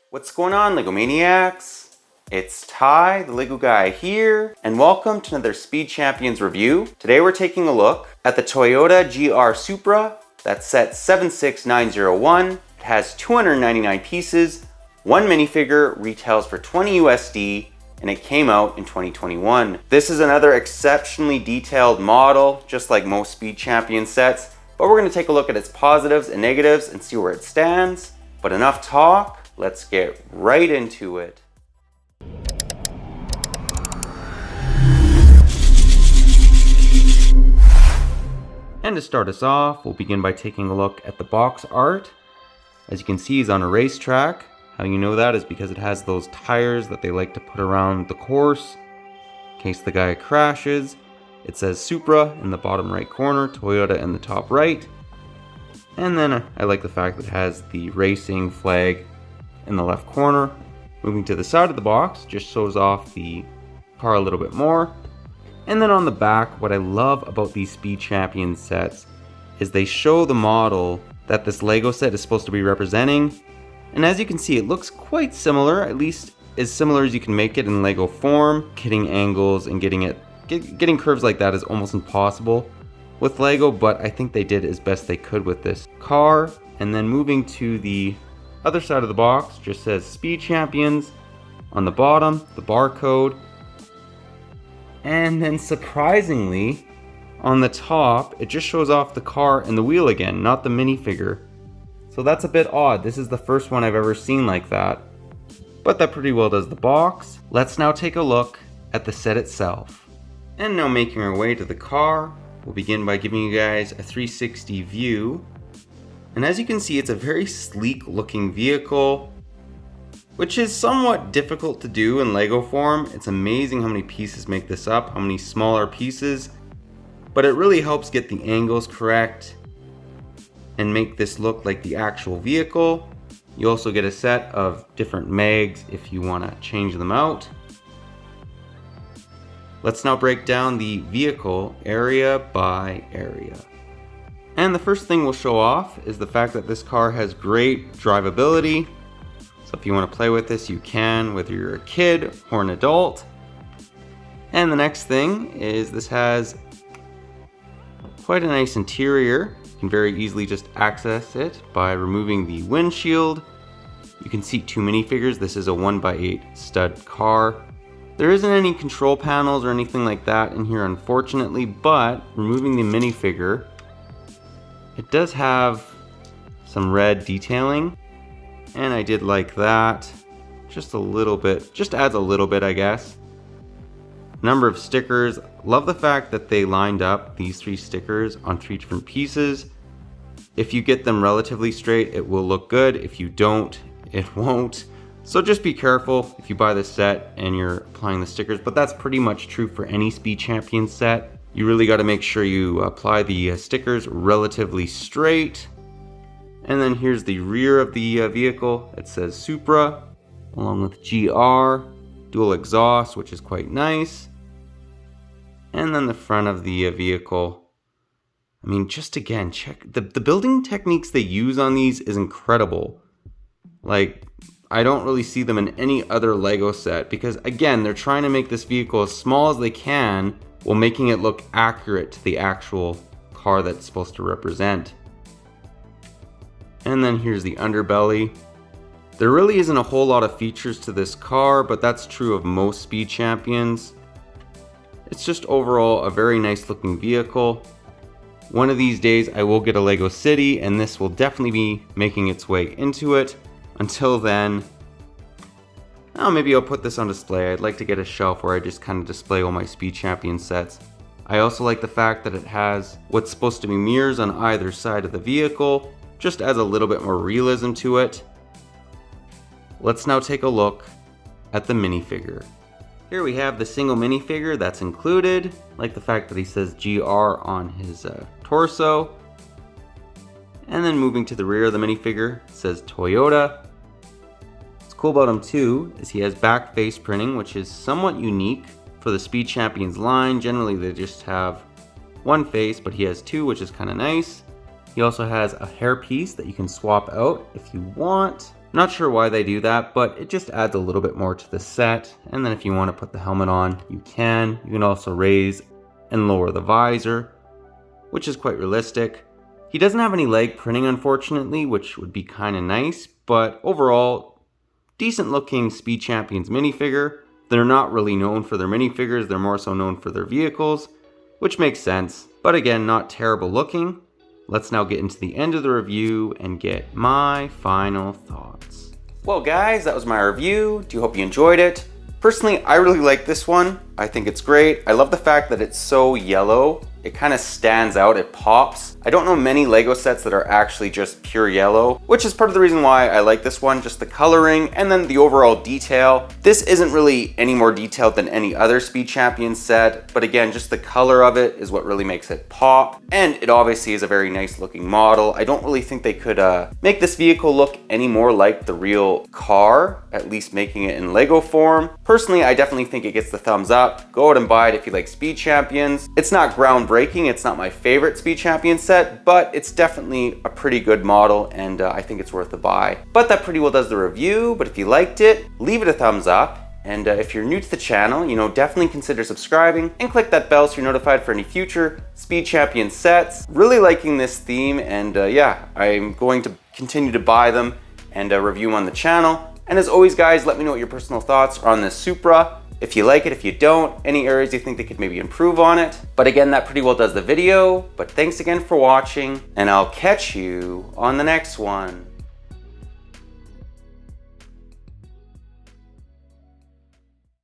What's going on, LEGO Maniacs? It's Ty, the LEGO guy here, and welcome to another Speed Champions review. Today we're taking a look at the Toyota GR Supra. That's set 76901. It has 299 pieces, one minifigure, retails for $20 USD, and it came out in 2021. This is another exceptionally detailed model, just like most Speed Champions sets, but we're going to take a look at its positives and negatives and see where it stands. But enough talk, let's get right into it. And to start us off, we'll begin by taking a look at the box art. As you can see, he's on a racetrack. How you know that is because it has those tires that they like to put around the course in case the guy crashes. It says Supra in the bottom right corner, Toyota in the top right. And then I like the fact that it has the racing flag in the left corner. Moving to the side of the box, just shows off the car a little bit more. And then on the back, what I love about these Speed Champions sets is they show the model that this LEGO set is supposed to be representing. And as you can see, it looks quite similar, at least as similar as you can make it in LEGO form. Hitting angles and getting curves like that is almost impossible with LEGO, but I think they did as best they could with this car. And then moving to the other side of the box, just says Speed Champions on the bottom, the barcode. And then surprisingly, on the top, it just shows off the car and the wheel again, not the minifigure. So that's a bit odd. This is the first one I've ever seen like that, but that pretty well does the box. Let's now take a look at the set itself. And now making our way to the car, we'll begin by giving you guys a 360 view. And as you can see, it's a very sleek looking vehicle, which is somewhat difficult to do in LEGO form. It's amazing how many pieces make this up, how many smaller pieces, but it really helps get the angles correct and make this look like the actual vehicle. You also get a set of different mags if you want to change them out. Let's now break down the vehicle area by area. And the first thing we'll show off is the fact that this car has great drivability. So if you want to play with this, you can, whether you're a kid or an adult. And the next thing is this has quite a nice interior. You can very easily just access it by removing the windshield. You can seat two minifigures. This is a 1x8 stud car. There isn't any control panels or anything like that in here, unfortunately, but removing the minifigure, it does have some red detailing, and I did like that. Just a little bit, just adds a little bit, I guess. Number of stickers. Love the fact that they lined up these 3 stickers on 3 different pieces. If you get them relatively straight, it will look good. If you don't, it won't. So just be careful if you buy this set and you're applying the stickers, but that's pretty much true for any Speed Champions set. You really got to make sure you apply the stickers relatively straight. And then here's the rear of the vehicle. It says Supra, along with GR, dual exhaust, which is quite nice. And then the front of the vehicle. I mean, just again, check the building techniques they use on these is incredible. Like, I don't really see them in any other LEGO set because, again, they're trying to make this vehicle as small as they can while making it look accurate to the actual car that's supposed to represent. And then here's the underbelly. There really isn't a whole lot of features to this car, but that's true of most Speed Champions. It's just overall a very nice looking vehicle. One of these days I will get a LEGO City, and this will definitely be making its way into it. Until then, maybe I'll put this on display. I'd like to get a shelf where I just kind of display all my Speed Champion sets. I also like the fact that it has what's supposed to be mirrors on either side of the vehicle. Just adds a little bit more realism to it. Let's now take a look at the minifigure. Here we have the single minifigure that's included. I like the fact that he says GR on his torso. And then moving to the rear of the minifigure, it says Toyota. What's cool about him too is he has back face printing, which is somewhat unique for the Speed Champions line. Generally they just have one face, but he has 2, which is kind of nice. He also has a hairpiece that you can swap out if you want. Not sure why they do that, but it just adds a little bit more to the set. And then if you want to put the helmet on, you can. You can also raise and lower the visor, which is quite realistic. He doesn't have any leg printing, unfortunately, which would be kind of nice, but overall, decent looking Speed Champions minifigure. They're not really known for their minifigures, they're more so known for their vehicles, which makes sense, but again, not terrible looking. Let's now get into the end of the review and get my final thoughts. Well guys, that was my review. Do hope you enjoyed it. Personally, I really like this one. I think it's great. I love the fact that it's so yellow. It kind of stands out, it pops. I don't know many LEGO sets that are actually just pure yellow, which is part of the reason why I like this one, just the coloring and then the overall detail. This isn't really any more detailed than any other Speed Champion set, but again, just the color of it is what really makes it pop. And it obviously is a very nice looking model. I don't really think they could make this vehicle look any more like the real car, at least making it in LEGO form. Personally, I definitely think it gets the thumbs up. Go out and buy it if you like Speed Champions. It's not groundbreaking. It's not my favorite Speed Champion set, but it's definitely a pretty good model and I think it's worth a buy. But that pretty well does the review, but if you liked it, leave it a thumbs up. And if you're new to the channel, definitely consider subscribing and click that bell so you're notified for any future Speed Champion sets. Really liking this theme and yeah, I'm going to continue to buy them and review them on the channel. And as always guys, let me know what your personal thoughts are on this Supra. If you like it, if you don't, any areas you think they could maybe improve on it. But again, that pretty well does the video. But thanks again for watching, and I'll catch you on the next one.